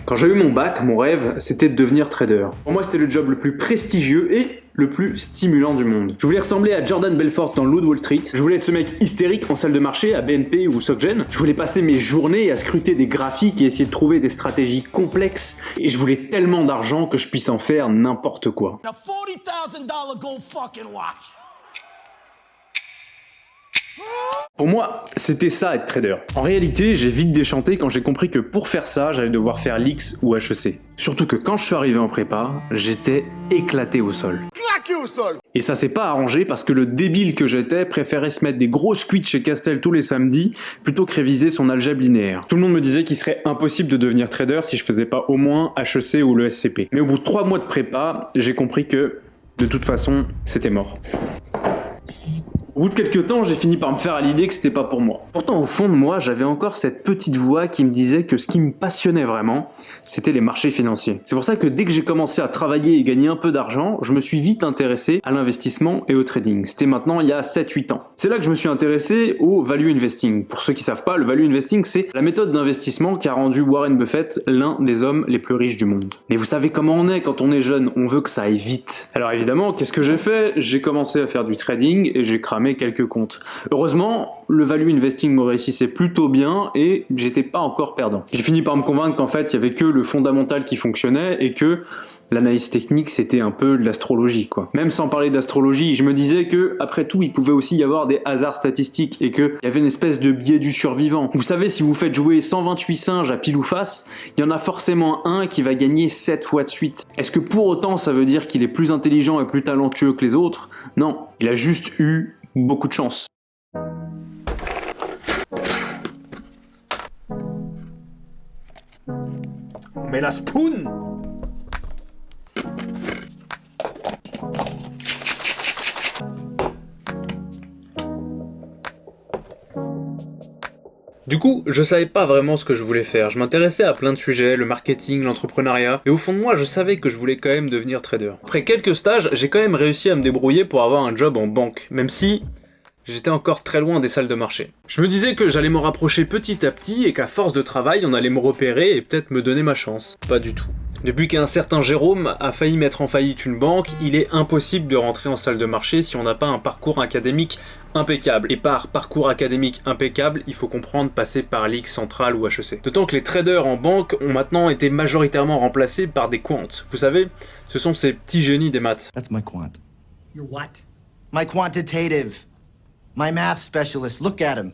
Quand j'ai eu mon bac, mon rêve, c'était de devenir trader. Pour moi, c'était le job le plus prestigieux et le plus stimulant du monde. Je voulais ressembler à Jordan Belfort dans Loup de Wall Street, je voulais être ce mec hystérique en salle de marché à BNP ou SocGen, je voulais passer mes journées à scruter des graphiques et essayer de trouver des stratégies complexes, et je voulais tellement d'argent que je puisse en faire n'importe quoi. A $40,000 gold fucking watch. Pour moi, c'était ça être trader. En réalité, j'ai vite déchanté quand j'ai compris que pour faire ça, j'allais devoir faire l'X ou HEC. Surtout que quand je suis arrivé en prépa, j'étais éclaté au sol. Claqué au sol. Et ça s'est pas arrangé parce que le débile que j'étais préférait se mettre des grosses cuites chez Castel tous les samedis plutôt que réviser son algèbre linéaire. Tout le monde me disait qu'il serait impossible de devenir trader si je faisais pas au moins HEC ou le SCP. Mais au bout de 3 mois de prépa, j'ai compris que, de toute façon, c'était mort. Au bout de quelques temps, j'ai fini par me faire à l'idée que c'était pas pour moi. Pourtant, au fond de moi, j'avais encore cette petite voix qui me disait que ce qui me passionnait vraiment, c'était les marchés financiers. C'est pour ça que dès que j'ai commencé à travailler et gagner un peu d'argent, je me suis vite intéressé à l'investissement et au trading. C'était maintenant il y a 7-8 ans. C'est là que je me suis intéressé au value investing. Pour ceux qui savent pas, le value investing, c'est la méthode d'investissement qui a rendu Warren Buffett l'un des hommes les plus riches du monde. Mais vous savez comment on est quand on est jeune, on veut que ça aille vite. Alors évidemment, qu'est-ce que j'ai fait? J'ai commencé à faire du trading et j'ai cramé quelques comptes. Heureusement, le value investing me réussissait plutôt bien et j'étais pas encore perdant. J'ai fini par me convaincre qu'en fait, il y avait que le fondamental qui fonctionnait et que l'analyse technique, c'était un peu de l'astrologie, quoi. Même sans parler d'astrologie, je me disais que, après tout, il pouvait aussi y avoir des hasards statistiques et qu'il y avait une espèce de biais du survivant. Vous savez, si vous faites jouer 128 singes à pile ou face, il y en a forcément un qui va gagner 7 fois de suite. Est-ce que pour autant, ça veut dire qu'il est plus intelligent et plus talentueux que les autres? Non. Il a juste eu beaucoup de chance. Mais la spoon! Du coup, je savais pas vraiment ce que je voulais faire. Je m'intéressais à plein de sujets, le marketing, l'entrepreneuriat, et au fond de moi, je savais que je voulais quand même devenir trader. Après quelques stages, j'ai quand même réussi à me débrouiller pour avoir un job en banque, même si j'étais encore très loin des salles de marché. Je me disais que j'allais m'en rapprocher petit à petit et qu'à force de travail, on allait me repérer et peut-être me donner ma chance. Pas du tout. Depuis qu'un certain Jérôme a failli mettre en faillite une banque, il est impossible de rentrer en salle de marché si on n'a pas un parcours académique impeccable. Et par parcours académique impeccable, il faut comprendre passer par l'X centrale ou HEC. D'autant que les traders en banque ont maintenant été majoritairement remplacés par des quants. Vous savez, ce sont ces petits génies des maths. That's my quant. Your what? My quantitative. My math specialist. Look at him.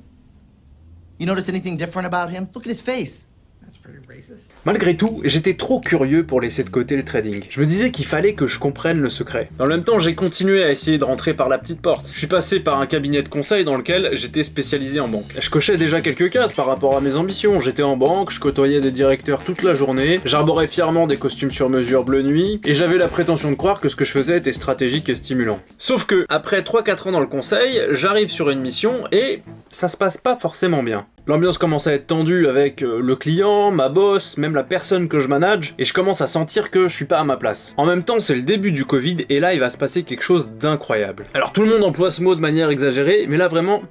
You notice anything different about him? Look at his face. That's pretty racist. Malgré tout, j'étais trop curieux pour laisser de côté le trading. Je me disais qu'il fallait que je comprenne le secret. Dans le même temps, j'ai continué à essayer de rentrer par la petite porte. Je suis passé par un cabinet de conseil dans lequel j'étais spécialisé en banque. Je cochais déjà quelques cases par rapport à mes ambitions. J'étais en banque, je côtoyais des directeurs toute la journée, j'arborais fièrement des costumes sur mesure bleu nuit, et j'avais la prétention de croire que ce que je faisais était stratégique et stimulant. Sauf que, après 3-4 ans dans le conseil, j'arrive sur une mission et ça se passe pas forcément bien. L'ambiance commence à être tendue avec le client, ma boss, même la personne que je manage, et je commence à sentir que je suis pas à ma place. En même temps, c'est le début du Covid, et là, il va se passer quelque chose d'incroyable. Alors tout le monde emploie ce mot de manière exagérée, mais là vraiment,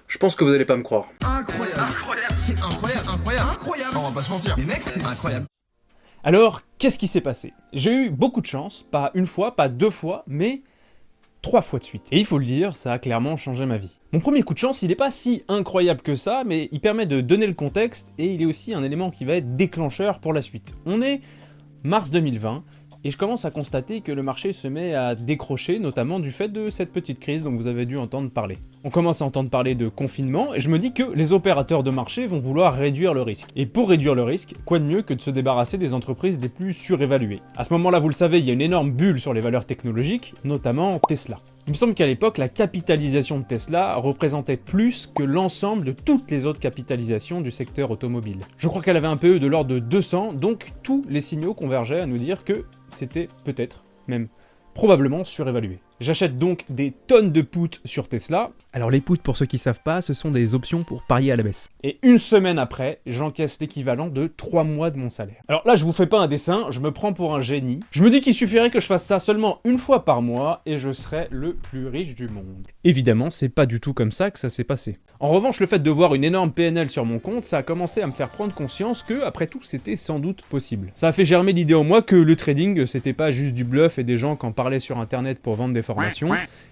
je pense que vous allez pas me croire. Incroyable, incroyable, c'est incroyable, incroyable, incroyable. On va pas se mentir. Les mecs, c'est incroyable. Alors, qu'est-ce qui s'est passé? J'ai eu beaucoup de chance, pas une fois, pas 2 fois, mais 3 fois de suite. Et il faut le dire, ça a clairement changé ma vie. Mon premier coup de chance, il n'est pas si incroyable que ça, mais il permet de donner le contexte et il est aussi un élément qui va être déclencheur pour la suite. On est mars 2020 et je commence à constater que le marché se met à décrocher, notamment du fait de cette petite crise dont vous avez dû entendre parler. On commence à entendre parler de confinement et je me dis que les opérateurs de marché vont vouloir réduire le risque. Et pour réduire le risque, quoi de mieux que de se débarrasser des entreprises les plus surévaluées. À ce moment-là, vous le savez, il y a une énorme bulle sur les valeurs technologiques, notamment Tesla. Il me semble qu'à l'époque, la capitalisation de Tesla représentait plus que l'ensemble de toutes les autres capitalisations du secteur automobile. Je crois qu'elle avait un PE de l'ordre de 200, donc tous les signaux convergeaient à nous dire que c'était peut-être, même probablement surévalué. J'achète donc des tonnes de puts sur Tesla. Alors les puts, pour ceux qui savent pas, ce sont des options pour parier à la baisse. Et une semaine après, j'encaisse l'équivalent de 3 mois de mon salaire. Alors là, je vous fais pas un dessin, je me prends pour un génie. Je me dis qu'il suffirait que je fasse ça seulement une fois par mois et je serais le plus riche du monde. Évidemment, c'est pas du tout comme ça que ça s'est passé. En revanche, le fait de voir une énorme PNL sur mon compte, ça a commencé à me faire prendre conscience que, après tout, c'était sans doute possible. Ça a fait germer l'idée en moi que le trading, c'était pas juste du bluff et des gens qui en parlaient sur internet pour vendre des formations.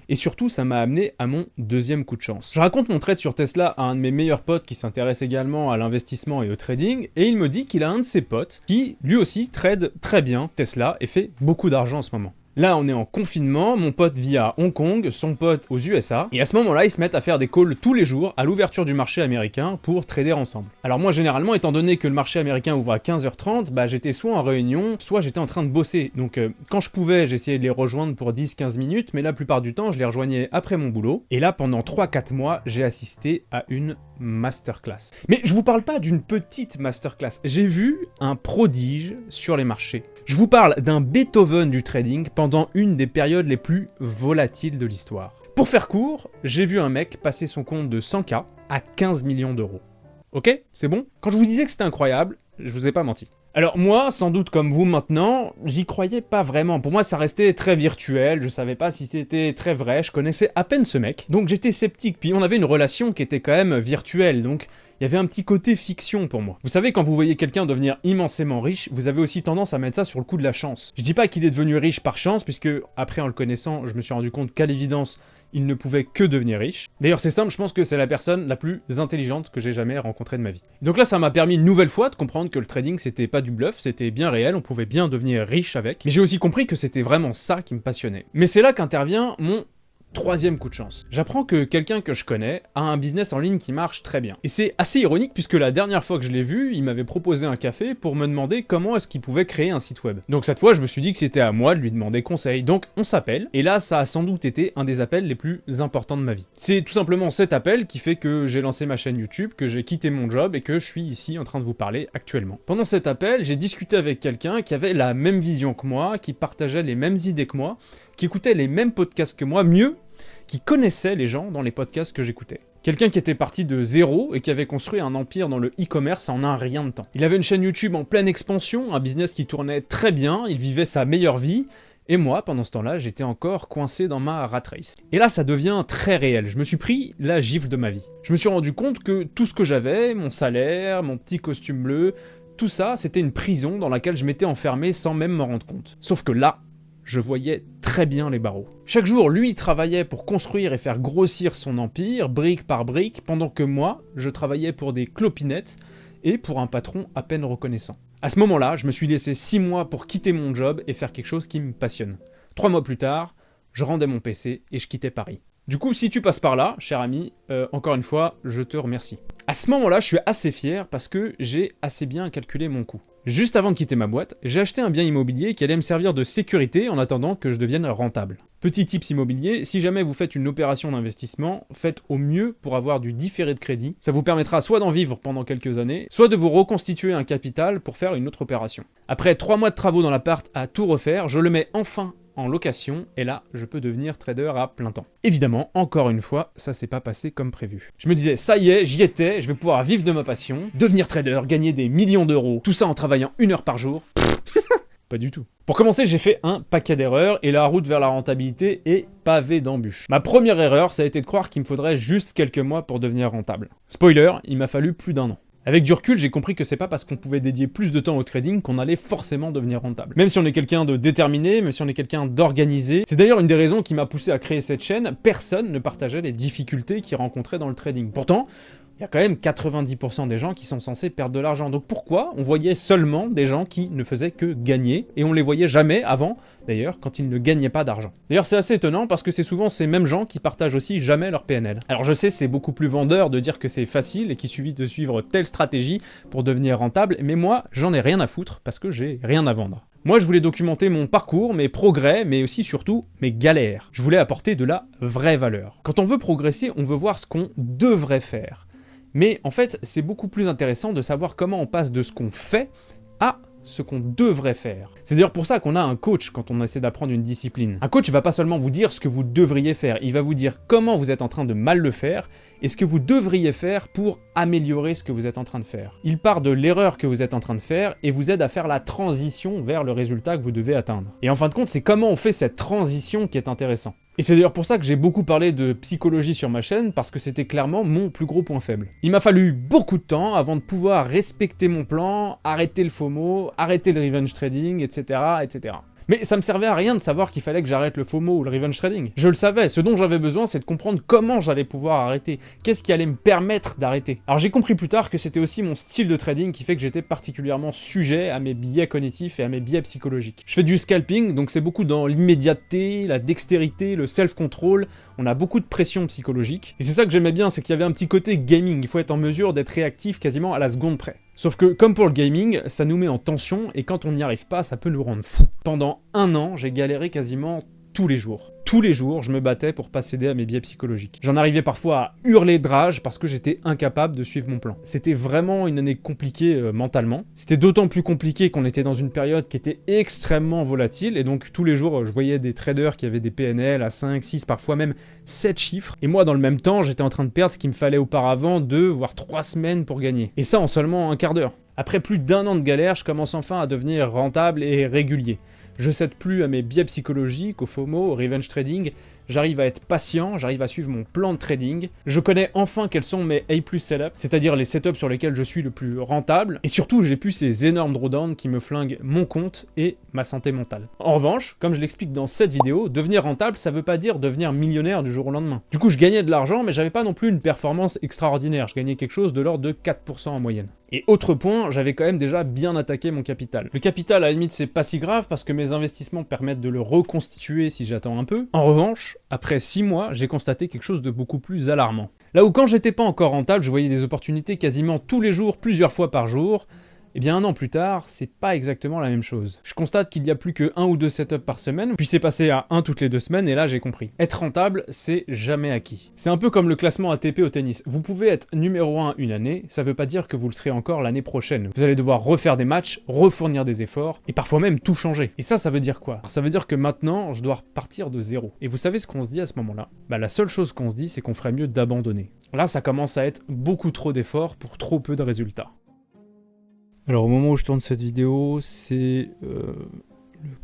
Et surtout, ça m'a amené à mon deuxième coup de chance. Je raconte mon trade sur Tesla à un de mes meilleurs potes qui s'intéresse également à l'investissement et au trading, et il me dit qu'il a un de ses potes qui, lui aussi, trade très bien Tesla et fait beaucoup d'argent en ce moment. Là, on est en confinement, mon pote vit à Hong Kong, son pote aux USA, et à ce moment-là, ils se mettent à faire des calls tous les jours à l'ouverture du marché américain pour trader ensemble. Alors moi, généralement, étant donné que le marché américain ouvre à 15h30, j'étais soit en réunion, soit j'étais en train de bosser. Donc quand je pouvais, j'essayais de les rejoindre pour 10-15 minutes, mais la plupart du temps, je les rejoignais après mon boulot. Et là, pendant 3-4 mois, j'ai assisté à une masterclass. Mais je vous parle pas d'une petite masterclass, j'ai vu un prodige sur les marchés. Je vous parle d'un Beethoven du trading pendant une des périodes les plus volatiles de l'histoire. Pour faire court, j'ai vu un mec passer son compte de 100K à 15 millions d'euros. Ok, c'est bon? Quand je vous disais que c'était incroyable, je vous ai pas menti. Alors moi, sans doute comme vous maintenant, j'y croyais pas vraiment. Pour moi, ça restait très virtuel, je savais pas si c'était très vrai, je connaissais à peine ce mec, donc j'étais sceptique. Puis on avait une relation qui était quand même virtuelle, donc il y avait un petit côté fiction pour moi. Vous savez, quand vous voyez quelqu'un devenir immensément riche, vous avez aussi tendance à mettre ça sur le coup de la chance. Je dis pas qu'il est devenu riche par chance, puisque après en le connaissant, je me suis rendu compte qu'à l'évidence, il ne pouvait que devenir riche. D'ailleurs, c'est simple, je pense que c'est la personne la plus intelligente que j'ai jamais rencontrée de ma vie. Donc là, ça m'a permis une nouvelle fois de comprendre que le trading, c'était pas du bluff, c'était bien réel, on pouvait bien devenir riche avec. Mais j'ai aussi compris que c'était vraiment ça qui me passionnait. Mais c'est là qu'intervient mon troisième coup de chance. J'apprends que quelqu'un que je connais a un business en ligne qui marche très bien. Et c'est assez ironique puisque la dernière fois que je l'ai vu, il m'avait proposé un café pour me demander comment est-ce qu'il pouvait créer un site web. Donc cette fois, je me suis dit que c'était à moi de lui demander conseil. Donc on s'appelle, et là ça a sans doute été un des appels les plus importants de ma vie. C'est tout simplement cet appel qui fait que j'ai lancé ma chaîne YouTube, que j'ai quitté mon job et que je suis ici en train de vous parler actuellement. Pendant cet appel, j'ai discuté avec quelqu'un qui avait la même vision que moi, qui partageait les mêmes idées que moi, qui écoutait les mêmes podcasts que moi, mieux, qui connaissait les gens dans les podcasts que j'écoutais. Quelqu'un qui était parti de zéro et qui avait construit un empire dans le e-commerce en un rien de temps. Il avait une chaîne YouTube en pleine expansion, un business qui tournait très bien, il vivait sa meilleure vie, et moi, pendant ce temps-là, j'étais encore coincé dans ma rat race. Et là, ça devient très réel. Je me suis pris la gifle de ma vie. Je me suis rendu compte que tout ce que j'avais, mon salaire, mon petit costume bleu, tout ça, c'était une prison dans laquelle je m'étais enfermé sans même m'en rendre compte. Sauf que là, je voyais très bien les barreaux. Chaque jour, lui travaillait pour construire et faire grossir son empire, brique par brique, pendant que moi, je travaillais pour des clopinettes et pour un patron à peine reconnaissant. À ce moment-là, je me suis laissé 6 mois pour quitter mon job et faire quelque chose qui me passionne. 3 mois plus tard, je rendais mon PC et je quittais Paris. Du coup, si tu passes par là, cher ami, encore une fois, je te remercie. À ce moment-là, je suis assez fier parce que j'ai assez bien calculé mon coût. Juste avant de quitter ma boîte, j'ai acheté un bien immobilier qui allait me servir de sécurité en attendant que je devienne rentable. Petit tips immobilier, si jamais vous faites une opération d'investissement, faites au mieux pour avoir du différé de crédit. Ça vous permettra soit d'en vivre pendant quelques années, soit de vous reconstituer un capital pour faire une autre opération. Après 3 mois de travaux dans l'appart à tout refaire, je le mets enfin en location, et là, je peux devenir trader à plein temps. Évidemment, encore une fois, ça s'est pas passé comme prévu. Je me disais, ça y est, j'y étais, je vais pouvoir vivre de ma passion, devenir trader, gagner des millions d'euros, tout ça en travaillant 1 heure par jour. Pas du tout. Pour commencer, j'ai fait un paquet d'erreurs, et la route vers la rentabilité est pavée d'embûches. Ma première erreur, ça a été de croire qu'il me faudrait juste quelques mois pour devenir rentable. Spoiler, il m'a fallu plus d'1 an. Avec du recul, j'ai compris que c'est pas parce qu'on pouvait dédier plus de temps au trading qu'on allait forcément devenir rentable. Même si on est quelqu'un de déterminé, même si on est quelqu'un d'organisé. C'est d'ailleurs une des raisons qui m'a poussé à créer cette chaîne. Personne ne partageait les difficultés qu'il rencontrait dans le trading. Pourtant, il y a quand même 90% des gens qui sont censés perdre de l'argent. Donc pourquoi on voyait seulement des gens qui ne faisaient que gagner, et on les voyait jamais avant, d'ailleurs, quand ils ne gagnaient pas d'argent. D'ailleurs, c'est assez étonnant parce que c'est souvent ces mêmes gens qui partagent aussi jamais leur PNL. Alors je sais, c'est beaucoup plus vendeur de dire que c'est facile et qu'il suffit de suivre telle stratégie pour devenir rentable, mais moi, j'en ai rien à foutre parce que j'ai rien à vendre. Moi, je voulais documenter mon parcours, mes progrès, mais aussi surtout mes galères. Je voulais apporter de la vraie valeur. Quand on veut progresser, on veut voir ce qu'on devrait faire. Mais en fait, c'est beaucoup plus intéressant de savoir comment on passe de ce qu'on fait à ce qu'on devrait faire. C'est d'ailleurs pour ça qu'on a un coach quand on essaie d'apprendre une discipline. Un coach va pas seulement vous dire ce que vous devriez faire, il va vous dire comment vous êtes en train de mal le faire et ce que vous devriez faire pour améliorer ce que vous êtes en train de faire. Il part de l'erreur que vous êtes en train de faire et vous aide à faire la transition vers le résultat que vous devez atteindre. Et en fin de compte, c'est comment on fait cette transition qui est intéressant. Et c'est d'ailleurs pour ça que j'ai beaucoup parlé de psychologie sur ma chaîne, parce que c'était clairement mon plus gros point faible. Il m'a fallu beaucoup de temps avant de pouvoir respecter mon plan, arrêter le FOMO, arrêter le revenge trading, etc., etc. Mais ça me servait à rien de savoir qu'il fallait que j'arrête le FOMO ou le revenge trading. Je le savais, ce dont j'avais besoin, c'est de comprendre comment j'allais pouvoir arrêter, qu'est-ce qui allait me permettre d'arrêter. Alors j'ai compris plus tard que c'était aussi mon style de trading qui fait que j'étais particulièrement sujet à mes biais cognitifs et à mes biais psychologiques. Je fais du scalping, donc c'est beaucoup dans l'immédiateté, la dextérité, le self-control, on a beaucoup de pression psychologique. Et c'est ça que j'aimais bien, c'est qu'il y avait un petit côté gaming, il faut être en mesure d'être réactif quasiment à la seconde près. Sauf que, comme pour le gaming, ça nous met en tension, et quand on n'y arrive pas, ça peut nous rendre fous. Pendant 1 an, j'ai galéré quasiment tous les jours. Tous les jours, je me battais pour pas céder à mes biais psychologiques. J'en arrivais parfois à hurler de rage parce que j'étais incapable de suivre mon plan. C'était vraiment une année compliquée mentalement. C'était d'autant plus compliqué qu'on était dans une période qui était extrêmement volatile, et donc tous les jours, je voyais des traders qui avaient des PNL à 5, 6, parfois même 7 chiffres. Et moi, dans le même temps, j'étais en train de perdre ce qu'il me fallait auparavant 2, voire 3 semaines pour gagner. Et ça en seulement un quart d'heure. Après plus d'1 an de galère, je commence enfin à devenir rentable et régulier. Je cède plus à mes biais psychologiques, au FOMO, au revenge trading, j'arrive à être patient, j'arrive à suivre mon plan de trading, je connais enfin quels sont mes A+ setups, c'est-à-dire les setups sur lesquels je suis le plus rentable, et surtout j'ai plus ces énormes drawdowns qui me flinguent mon compte et ma santé mentale. En revanche, comme je l'explique dans cette vidéo, devenir rentable, ça veut pas dire devenir millionnaire du jour au lendemain. Du coup, je gagnais de l'argent, mais j'avais pas non plus une performance extraordinaire, je gagnais quelque chose de l'ordre de 4% en moyenne. Et autre point, j'avais quand même déjà bien attaqué mon capital. Le capital, à la limite, c'est pas si grave parce que mes investissements permettent de le reconstituer si j'attends un peu. En revanche, après 6 mois, j'ai constaté quelque chose de beaucoup plus alarmant. Là où quand j'étais pas encore rentable, je voyais des opportunités quasiment tous les jours, plusieurs fois par jour, eh bien 1 an plus tard, c'est pas exactement la même chose. Je constate qu'il y a plus que 1 ou 2 setups par semaine, puis c'est passé à 1 toutes les 2 semaines, et là j'ai compris. Être rentable, c'est jamais acquis. C'est un peu comme le classement ATP au tennis. Vous pouvez être numéro 1 une année, ça veut pas dire que vous le serez encore l'année prochaine. Vous allez devoir refaire des matchs, refournir des efforts, et parfois même tout changer. Et ça veut dire quoi? Ça veut dire que maintenant, je dois repartir de zéro. Et vous savez ce qu'on se dit à ce moment-là? La seule chose qu'on se dit, c'est qu'on ferait mieux d'abandonner. Là, ça commence à être beaucoup trop d'efforts pour trop peu de résultats. Alors au moment où je tourne cette vidéo, c'est le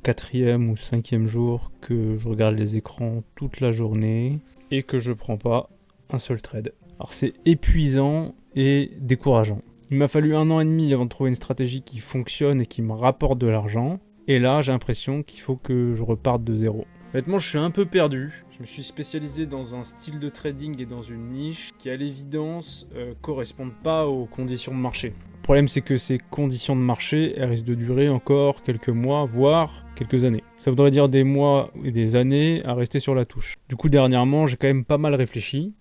4e ou 5e jour que je regarde les écrans toute la journée et que je prends pas un seul trade. Alors c'est épuisant et décourageant. Il m'a fallu 1 an et demi avant de trouver une stratégie qui fonctionne et qui me rapporte de l'argent. Et là, j'ai l'impression qu'il faut que je reparte de zéro. Honnêtement, je suis un peu perdu. Je me suis spécialisé dans un style de trading et dans une niche qui, à l'évidence, correspondent pas aux conditions de marché. Le problème, c'est que ces conditions de marché, elles risquent de durer encore quelques mois, voire quelques années. Ça voudrait dire des mois et des années à rester sur la touche. Du coup, dernièrement, j'ai quand même pas mal réfléchi.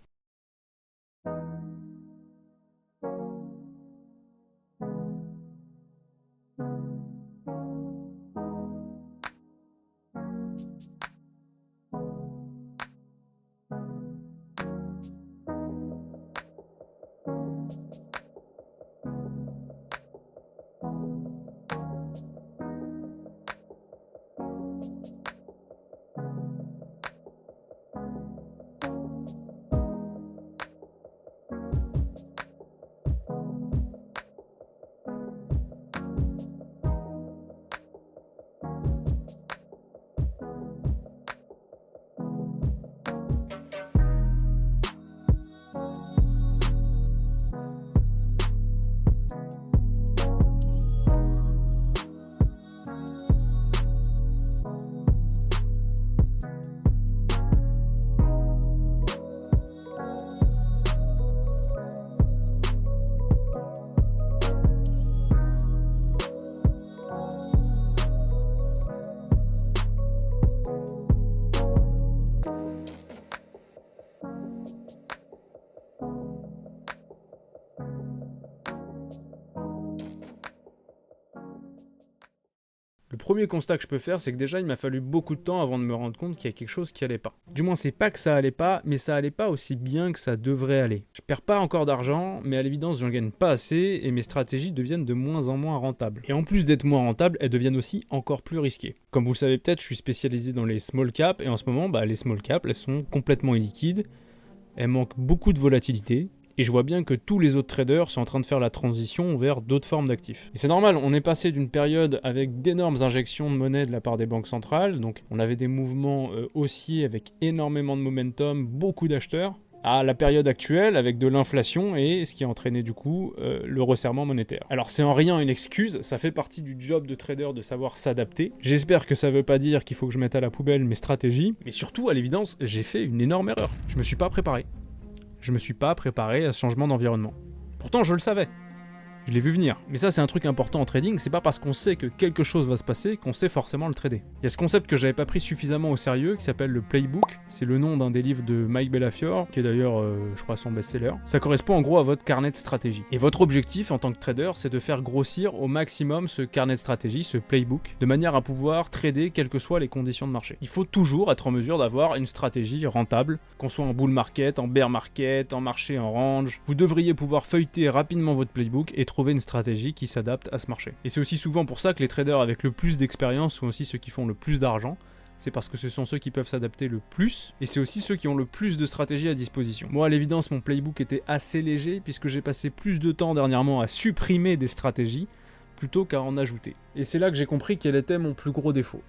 Le premier constat que je peux faire, c'est que déjà il m'a fallu beaucoup de temps avant de me rendre compte qu'il y a quelque chose qui allait pas. Du moins c'est pas que ça allait pas, mais ça allait pas aussi bien que ça devrait aller. Je perds pas encore d'argent, mais à l'évidence j'en gagne pas assez et mes stratégies deviennent de moins en moins rentables. Et en plus d'être moins rentables, elles deviennent aussi encore plus risquées. Comme vous le savez peut-être, je suis spécialisé dans les small caps et en ce moment, les small caps, elles sont complètement illiquides, elles manquent beaucoup de volatilité. Et je vois bien que tous les autres traders sont en train de faire la transition vers d'autres formes d'actifs. Et c'est normal, on est passé d'une période avec d'énormes injections de monnaie de la part des banques centrales, donc on avait des mouvements haussiers avec énormément de momentum, beaucoup d'acheteurs, à la période actuelle avec de l'inflation et ce qui a entraîné du coup le resserrement monétaire. Alors c'est en rien une excuse, ça fait partie du job de trader de savoir s'adapter. J'espère que ça veut pas dire qu'il faut que je mette à la poubelle mes stratégies, mais surtout à l'évidence, j'ai fait une énorme erreur. Je me suis pas préparé. Je me suis pas préparé à ce changement d'environnement. Pourtant, je le savais. Je l'ai vu venir. Mais ça, c'est un truc important en trading, c'est pas parce qu'on sait que quelque chose va se passer qu'on sait forcément le trader. Il y a ce concept que j'avais pas pris suffisamment au sérieux, qui s'appelle le playbook. C'est le nom d'un des livres de Mike Bellafiore, qui est d'ailleurs, je crois, son best-seller. Ça correspond en gros à votre carnet de stratégie. Et votre objectif en tant que trader, c'est de faire grossir au maximum ce carnet de stratégie, ce playbook, de manière à pouvoir trader quelles que soient les conditions de marché. Il faut toujours être en mesure d'avoir une stratégie rentable, qu'on soit en bull market, en bear market, en marché en range. Vous devriez pouvoir feuilleter rapidement votre playbook et trouver une stratégie qui s'adapte à ce marché. Et c'est aussi souvent pour ça que les traders avec le plus d'expérience sont aussi ceux qui font le plus d'argent. C'est parce que ce sont ceux qui peuvent s'adapter le plus, et c'est aussi ceux qui ont le plus de stratégies à disposition. Moi, à l'évidence, mon playbook était assez léger, puisque j'ai passé plus de temps dernièrement à supprimer des stratégies, plutôt qu'à en ajouter. Et c'est là que j'ai compris quel était mon plus gros défaut.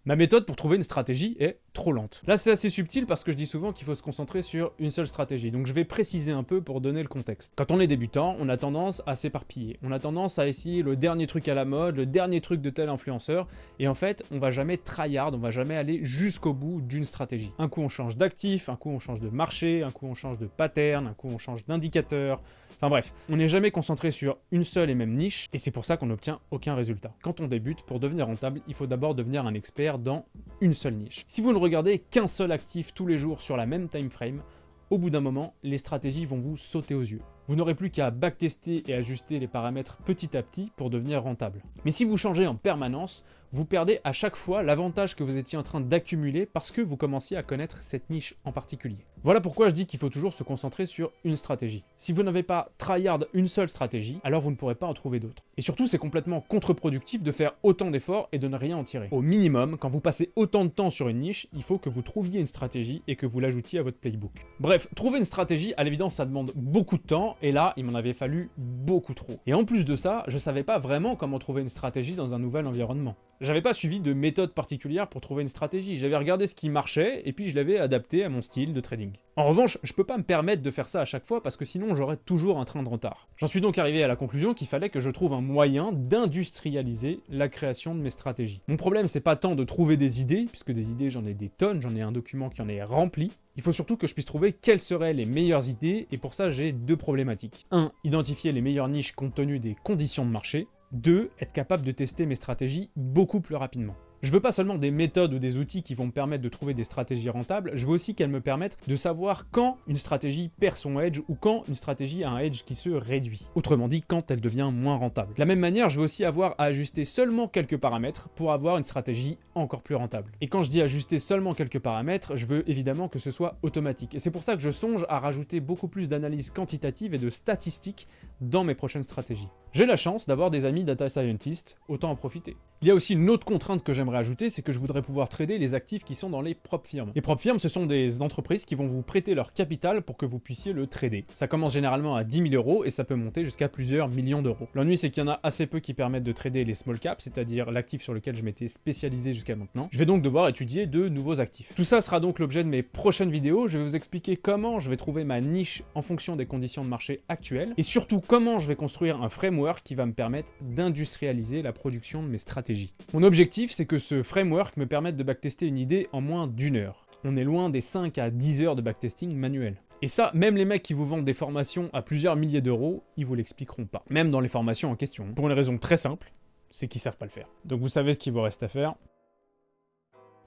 Ma méthode pour trouver une stratégie est trop lente. Là, c'est assez subtil parce que je dis souvent qu'il faut se concentrer sur une seule stratégie. Donc je vais préciser un peu pour donner le contexte. Quand on est débutant, on a tendance à s'éparpiller. On a tendance à essayer le dernier truc à la mode, le dernier truc de tel influenceur. Et en fait, on va jamais tryhard, on va jamais aller jusqu'au bout d'une stratégie. Un coup, on change d'actif, un coup, on change de marché, un coup, on change de pattern, un coup, on change d'indicateur. Enfin bref, on n'est jamais concentré sur une seule et même niche, et c'est pour ça qu'on n'obtient aucun résultat. Quand on débute, pour devenir rentable, il faut d'abord devenir un expert dans une seule niche. Si vous ne regardez qu'un seul actif tous les jours sur la même time frame, au bout d'un moment, les stratégies vont vous sauter aux yeux. Vous n'aurez plus qu'à backtester et ajuster les paramètres petit à petit pour devenir rentable. Mais si vous changez en permanence, vous perdez à chaque fois l'avantage que vous étiez en train d'accumuler parce que vous commenciez à connaître cette niche en particulier. Voilà pourquoi je dis qu'il faut toujours se concentrer sur une stratégie. Si vous n'avez pas tryhard une seule stratégie, alors vous ne pourrez pas en trouver d'autres. Et surtout, c'est complètement contre-productif de faire autant d'efforts et de ne rien en tirer. Au minimum, quand vous passez autant de temps sur une niche, il faut que vous trouviez une stratégie et que vous l'ajoutiez à votre playbook. Bref, trouver une stratégie, à l'évidence, ça demande beaucoup de temps, et là, il m'en avait fallu beaucoup trop. Et en plus de ça, je savais pas vraiment comment trouver une stratégie dans un nouvel environnement. J'avais pas suivi de méthode particulière pour trouver une stratégie, j'avais regardé ce qui marchait, et puis je l'avais adapté à mon style de trading. En revanche, je peux pas me permettre de faire ça à chaque fois parce que sinon j'aurais toujours un train de retard. J'en suis donc arrivé à la conclusion qu'il fallait que je trouve un moyen d'industrialiser la création de mes stratégies. Mon problème, c'est pas tant de trouver des idées, puisque des idées j'en ai des tonnes, j'en ai un document qui en est rempli. Il faut surtout que je puisse trouver quelles seraient les meilleures idées, et pour ça j'ai deux problématiques. 1. Identifier les meilleures niches compte tenu des conditions de marché. 2. Être capable de tester mes stratégies beaucoup plus rapidement. Je veux pas seulement des méthodes ou des outils qui vont me permettre de trouver des stratégies rentables, je veux aussi qu'elles me permettent de savoir quand une stratégie perd son edge ou quand une stratégie a un edge qui se réduit. Autrement dit, quand elle devient moins rentable. De la même manière, je veux aussi avoir à ajuster seulement quelques paramètres pour avoir une stratégie encore plus rentable. Et quand je dis ajuster seulement quelques paramètres, je veux évidemment que ce soit automatique. Et c'est pour ça que je songe à rajouter beaucoup plus d'analyse quantitative et de statistiques dans mes prochaines stratégies. J'ai la chance d'avoir des amis data scientists, autant en profiter. Il y a aussi une autre contrainte que j'aimerais ajouter, c'est que je voudrais pouvoir trader les actifs qui sont dans les propres firmes. Les propres firmes, ce sont des entreprises qui vont vous prêter leur capital pour que vous puissiez le trader. Ça commence généralement à 10 000 € et ça peut monter jusqu'à plusieurs millions d'euros. L'ennui, c'est qu'il y en a assez peu qui permettent de trader les small caps, c'est-à-dire l'actif sur lequel je m'étais spécialisé jusqu'à maintenant. Je vais donc devoir étudier de nouveaux actifs. Tout ça sera donc l'objet de mes prochaines vidéos. Je vais vous expliquer comment je vais trouver ma niche en fonction des conditions de marché actuelles et surtout comment je vais construire un framework qui va me permettre d'industrialiser la production de mes stratégies. Mon objectif, c'est que ce framework me permette de backtester une idée en moins d'1 heure. On est loin des 5 à 10 heures de backtesting manuel. Et ça, même les mecs qui vous vendent des formations à plusieurs milliers d'euros, ils vous l'expliqueront pas. Même dans les formations en question. Pour une raison très simple, c'est qu'ils savent pas le faire. Donc vous savez ce qu'il vous reste à faire.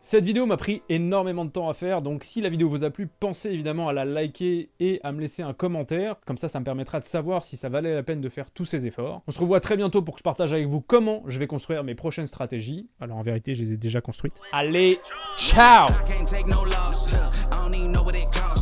Cette vidéo m'a pris énormément de temps à faire, donc si la vidéo vous a plu, pensez évidemment à la liker et à me laisser un commentaire, comme ça me permettra de savoir si ça valait la peine de faire tous ces efforts. On se revoit très bientôt pour que je partage avec vous comment je vais construire mes prochaines stratégies. Alors en vérité, je les ai déjà construites. Allez, ciao! I can't take no loss. I don't even know what it costs.